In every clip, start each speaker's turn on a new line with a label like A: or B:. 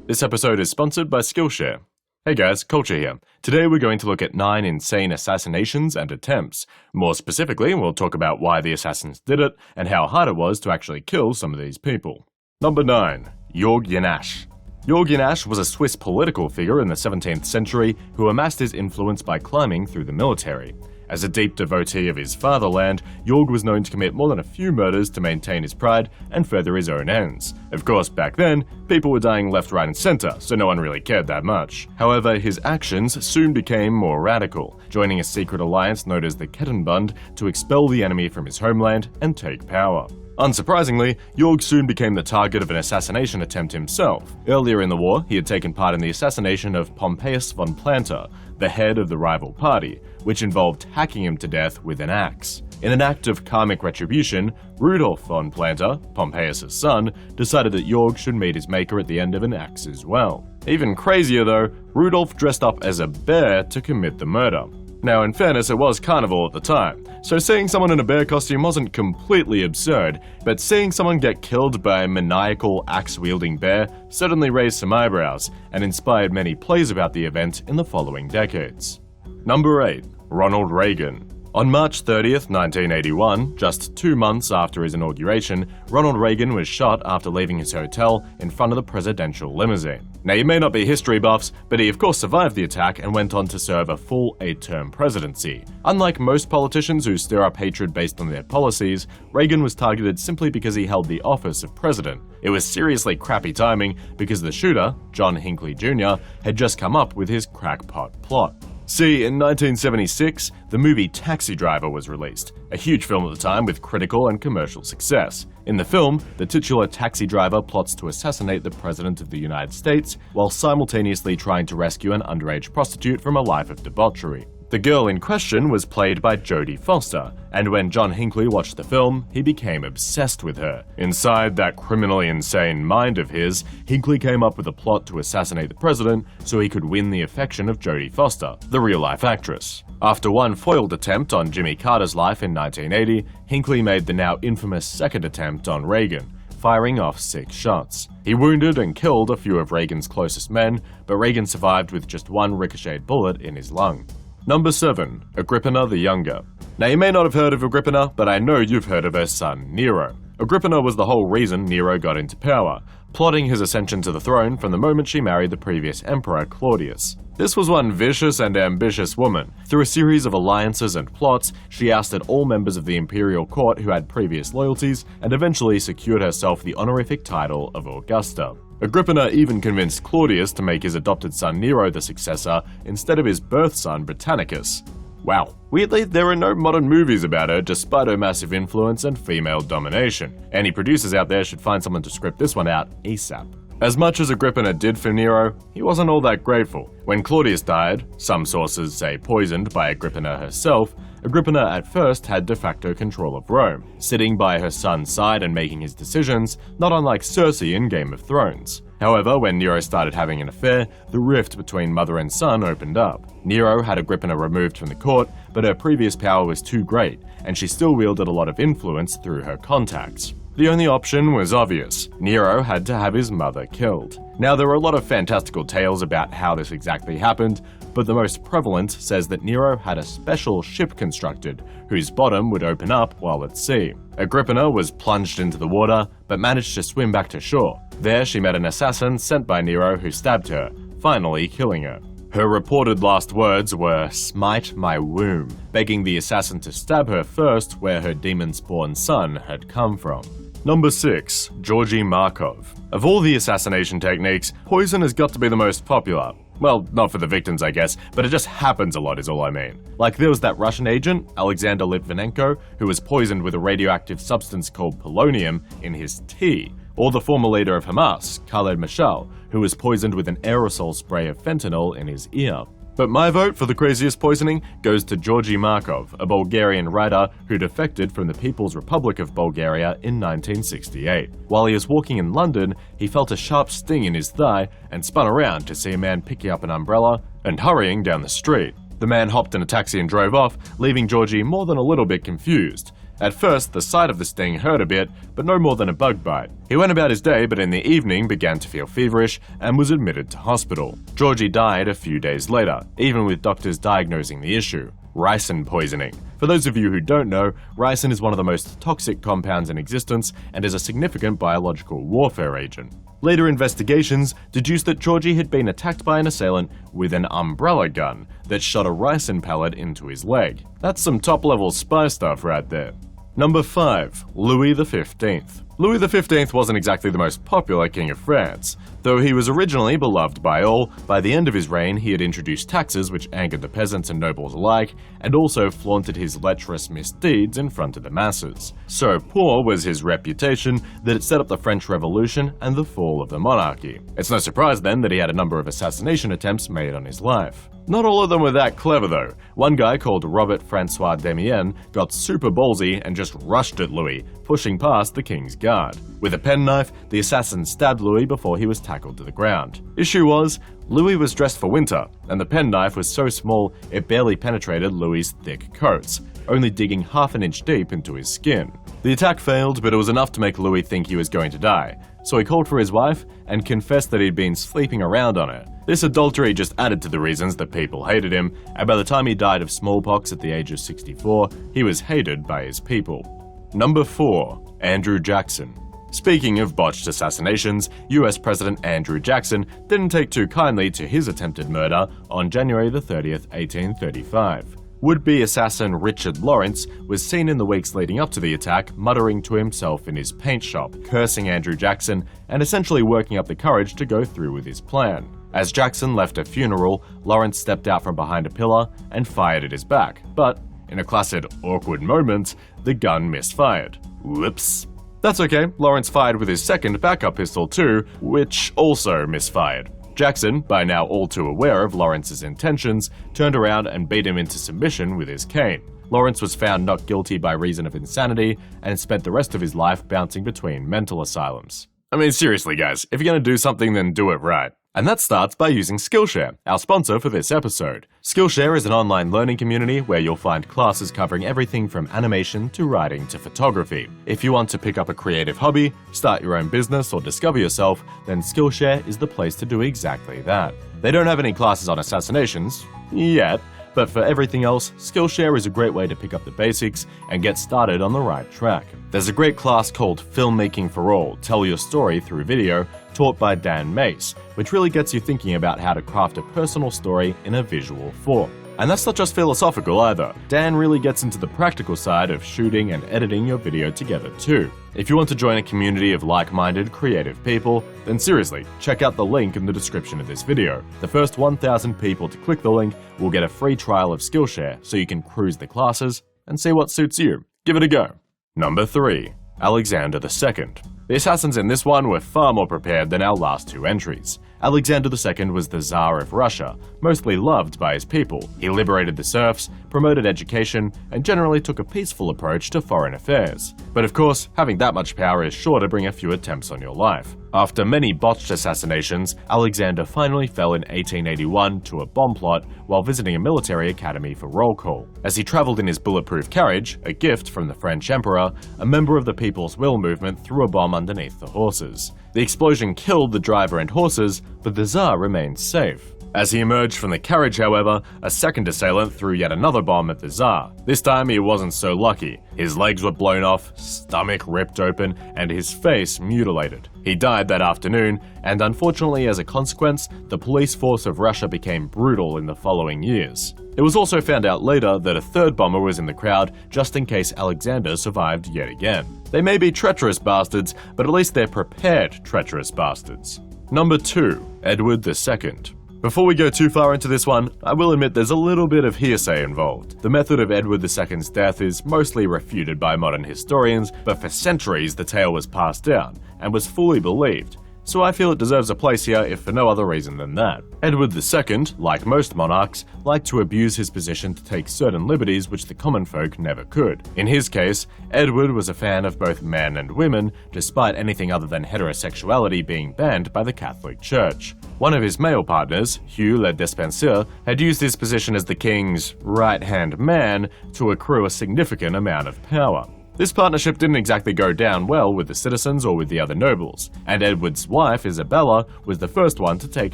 A: This episode is sponsored by Skillshare. Hey guys, Culture here. Today we're going to look at 9 insane assassinations and attempts. More specifically, we'll talk about why the assassins did it and how hard it was to actually kill some of these people. Number 9. Yogyanash. Yogyanash was a Swiss political figure in the 17th century who amassed his influence by climbing through the military. As a deep devotee of his fatherland, Jorg was known to commit more than a few murders to maintain his pride and further his own ends. Of course, back then, people were dying left, right, and center, so no one really cared that much. However, his actions soon became more radical, joining a secret alliance known as the Kettenbund to expel the enemy from his homeland and take power. Unsurprisingly, Jorg soon became the target of an assassination attempt himself. Earlier in the war, he had taken part in the assassination of Pompeius von Planta, the head of the rival party, which involved hacking him to death with an axe. In an act of karmic retribution, Rudolf von Planta, Pompeius' son, decided that Jorg should meet his maker at the end of an axe as well. Even crazier though, Rudolf dressed up as a bear to commit the murder. Now, in fairness, it was carnival at the time, so seeing someone in a bear costume wasn't completely absurd, but seeing someone get killed by a maniacal axe-wielding bear certainly raised some eyebrows and inspired many plays about the event in the following decades. Number 8. Ronald Reagan. On March 30th, 1981, just 2 months after his inauguration, Ronald Reagan was shot after leaving his hotel in front of the presidential limousine. Now, you may not be history buffs, but he of course survived the attack and went on to serve a full 8-term presidency. Unlike most politicians who stir up hatred based on their policies, Reagan was targeted simply because he held the office of president. It was seriously crappy timing because the shooter, John Hinckley Jr., had just come up with his crackpot plot. See, in 1976, the movie Taxi Driver was released, a huge film at the time with critical and commercial success. In the film, the titular taxi driver plots to assassinate the President of the United States while simultaneously trying to rescue an underage prostitute from a life of debauchery. The girl in question was played by Jodie Foster, and when John Hinckley watched the film, he became obsessed with her. Inside that criminally insane mind of his, Hinckley came up with a plot to assassinate the president so he could win the affection of Jodie Foster, the real-life actress. After one foiled attempt on Jimmy Carter's life in 1980, Hinckley made the now infamous second attempt on Reagan, firing off 6 shots. He wounded and killed a few of Reagan's closest men, but Reagan survived with just one ricocheted bullet in his lung. Number 7. Agrippana the Younger. Now, you may not have heard of Agrippana, but I know you've heard of her son, Nero. Agrippana was the whole reason Nero got into power, plotting his ascension to the throne from the moment she married the previous emperor, Claudius. This was one vicious and ambitious woman. Through a series of alliances and plots, she ousted all members of the imperial court who had previous loyalties and eventually secured herself the honorific title of Augusta. Agrippana even convinced Claudius to make his adopted son Nero the successor instead of his birth son Britannicus. Wow. Weirdly, there are no modern movies about her despite her massive influence and female domination. Any producers out there should find someone to script this one out ASAP. As much as Agrippana did for Nero, he wasn't all that grateful. When Claudius died, some sources say poisoned by Agrippana herself, Agrippana at first had de facto control of Rome, sitting by her son's side and making his decisions, not unlike Cersei in Game of Thrones. However, when Nero started having an affair, the rift between mother and son opened up. Nero had Agrippana removed from the court, but her previous power was too great, and she still wielded a lot of influence through her contacts. The only option was obvious. Nero had to have his mother killed. Now, there are a lot of fantastical tales about how this exactly happened, but the most prevalent says that Nero had a special ship constructed, whose bottom would open up while at sea. Agrippana was plunged into the water, but managed to swim back to shore. There, she met an assassin sent by Nero who stabbed her, finally killing her. Her reported last words were, "Smite my womb," begging the assassin to stab her first where her demon-spawned son had come from. Number 6. Georgie Markov. Of all the assassination techniques, poison has got to be the most popular. Well, not for the victims, I guess, but it just happens a lot is all I mean. Like there was that Russian agent, Alexander Litvinenko, who was poisoned with a radioactive substance called polonium in his tea. Or the former leader of Hamas, Khaled Mashal, who was poisoned with an aerosol spray of fentanyl in his ear. But my vote for the craziest poisoning goes to Georgie Markov, a Bulgarian writer who defected from the People's Republic of Bulgaria in 1968. While he was walking in London, he felt a sharp sting in his thigh and spun around to see a man picking up an umbrella and hurrying down the street. The man hopped in a taxi and drove off, leaving Georgie more than a little bit confused. At first, the sight of the sting hurt a bit, but no more than a bug bite. He went about his day, but in the evening began to feel feverish and was admitted to hospital. Georgie died a few days later, even with doctors diagnosing the issue: ricin poisoning. For those of you who don't know, ricin is one of the most toxic compounds in existence and is a significant biological warfare agent. Later investigations deduced that Georgie had been attacked by an assailant with an umbrella gun that shot a ricin pellet into his leg. That's some top-level spy stuff right there. Number 5. Louis XV. Louis XV wasn't exactly the most popular king of France. Though he was originally beloved by all, by the end of his reign he had introduced taxes which angered the peasants and nobles alike, and also flaunted his lecherous misdeeds in front of the masses. So poor was his reputation that it set up the French Revolution and the fall of the monarchy. It's no surprise then that he had a number of assassination attempts made on his life. Not all of them were that clever though. One guy called Robert Francois Damiens got super ballsy and just rushed at Louis, pushing past the king's guard. With a penknife, the assassin stabbed Louis before he was tackled to the ground. Issue was, Louis was dressed for winter, and the penknife was so small it barely penetrated Louis's thick coats, only digging half an inch deep into his skin. The attack failed, but it was enough to make Louis think he was going to die, so he called for his wife and confessed that he'd been sleeping around on her. This adultery just added to the reasons that people hated him, and by the time he died of smallpox at the age of 64, he was hated by his people. Number 4. Andrew Jackson. Speaking of botched assassinations, US President Andrew Jackson didn't take too kindly to his attempted murder on January 30th, 1835. Would-be assassin Richard Lawrence was seen in the weeks leading up to the attack muttering to himself in his paint shop, cursing Andrew Jackson, and essentially working up the courage to go through with his plan. As Jackson left a funeral, Lawrence stepped out from behind a pillar and fired at his back, but, in a classic awkward moment, the gun misfired. Whoops. That's okay, Lawrence fired with his second backup pistol too, which also misfired. Jackson, by now all too aware of Lawrence's intentions, turned around and beat him into submission with his cane. Lawrence was found not guilty by reason of insanity and spent the rest of his life bouncing between mental asylums. I mean, seriously guys, if you're gonna do something then do it right. And that starts by using Skillshare, our sponsor for this episode. Skillshare is an online learning community where you'll find classes covering everything from animation to writing to photography. If you want to pick up a creative hobby, start your own business, or discover yourself, then Skillshare is the place to do exactly that. They don't have any classes on assassinations, yet, but for everything else, Skillshare is a great way to pick up the basics and get started on the right track. There's a great class called Filmmaking for All, Tell Your Story Through Video, taught by Dan Mace, which really gets you thinking about how to craft a personal story in a visual form. And that's not just philosophical either. Dan really gets into the practical side of shooting and editing your video together too. If you want to join a community of like-minded, creative people, then seriously, check out the link in the description of this video. The first 1,000 people to click the link will get a free trial of Skillshare so you can cruise the classes and see what suits you. Give it a go. Number 3. Alexander II. The assassins in this one were far more prepared than our last two entries. Alexander II was the Tsar of Russia, mostly loved by his people. He liberated the serfs, promoted education, and generally took a peaceful approach to foreign affairs. But of course, having that much power is sure to bring a few attempts on your life. After many botched assassinations, Alexander finally fell in 1881 to a bomb plot while visiting a military academy for roll call. As he traveled in his bulletproof carriage, a gift from the French emperor, a member of the People's Will movement threw a bomb underneath the horses. The explosion killed the driver and horses, but the Tsar remained safe. As he emerged from the carriage, however, a second assailant threw yet another bomb at the Tsar. This time he wasn't so lucky. His legs were blown off, stomach ripped open, and his face mutilated. He died that afternoon, and unfortunately as a consequence, the police force of Russia became brutal in the following years. It was also found out later that a third bomber was in the crowd just in case Alexander survived yet again. They may be treacherous bastards, but at least they're prepared treacherous bastards. Number 2. Edward II. Before we go too far into this one, I will admit there's a little bit of hearsay involved. The method of Edward II's death is mostly refuted by modern historians, but for centuries the tale was passed down and was fully believed. So I feel it deserves a place here if for no other reason than that. Edward II, like most monarchs, liked to abuse his position to take certain liberties which the common folk never could. In his case, Edward was a fan of both men and women, despite anything other than heterosexuality being banned by the Catholic Church. One of his male partners, Hugh le Despencer, had used his position as the king's right-hand man to accrue a significant amount of power. This partnership didn't exactly go down well with the citizens or with the other nobles, and Edward's wife, Isabella, was the first one to take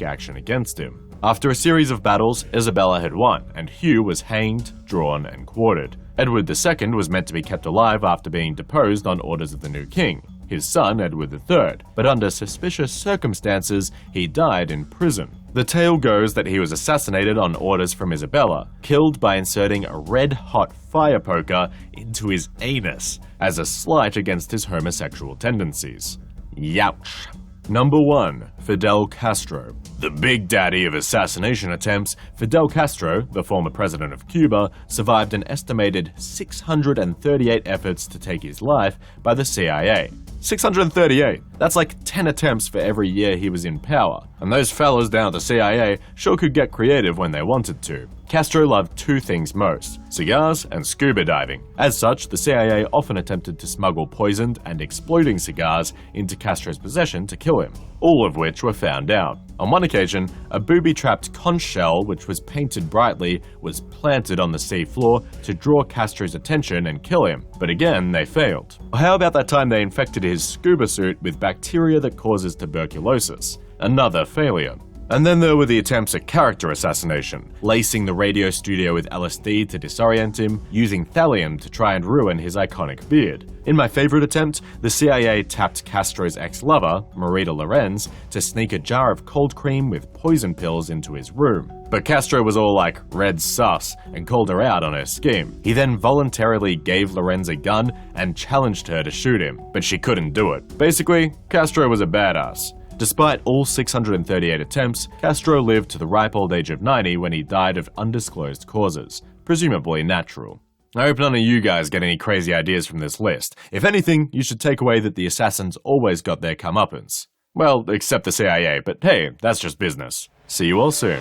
A: action against him. After a series of battles, Isabella had won, and Hugh was hanged, drawn, and quartered. Edward II was meant to be kept alive after being deposed on orders of the new king, his son Edward III, but under suspicious circumstances, he died in prison. The tale goes that he was assassinated on orders from Isabella, killed by inserting a red-hot fire poker into his anus, as a slight against his homosexual tendencies. Youch. Number 1. Fidel Castro. The big daddy of assassination attempts, Fidel Castro, the former president of Cuba, survived an estimated 638 efforts to take his life by the CIA. 638! That's like 10 attempts for every year he was in power. And those fellas down at the CIA sure could get creative when they wanted to. Castro loved two things most: cigars and scuba diving. As such, the CIA often attempted to smuggle poisoned and exploding cigars into Castro's possession to kill him, all of which were found out. On one occasion, a booby-trapped conch shell, which was painted brightly, was planted on the sea floor to draw Castro's attention and kill him, but again, they failed. How about that time they infected his scuba suit with bacteria that causes tuberculosis? Another failure. And then there were the attempts at character assassination, lacing the radio studio with LSD to disorient him, using thallium to try and ruin his iconic beard. In my favorite attempt, the CIA tapped Castro's ex-lover, Marita Lorenz, to sneak a jar of cold cream with poison pills into his room. But Castro was all like red sus and called her out on her scheme. He then voluntarily gave Lorenz a gun and challenged her to shoot him, but she couldn't do it. Basically, Castro was a badass. Despite all 638 attempts, Castro lived to the ripe old age of 90 when he died of undisclosed causes, presumably natural. I hope none of you guys get any crazy ideas from this list. If anything, you should take away that the assassins always got their comeuppance. Well, except the CIA, but hey, that's just business. See you all soon.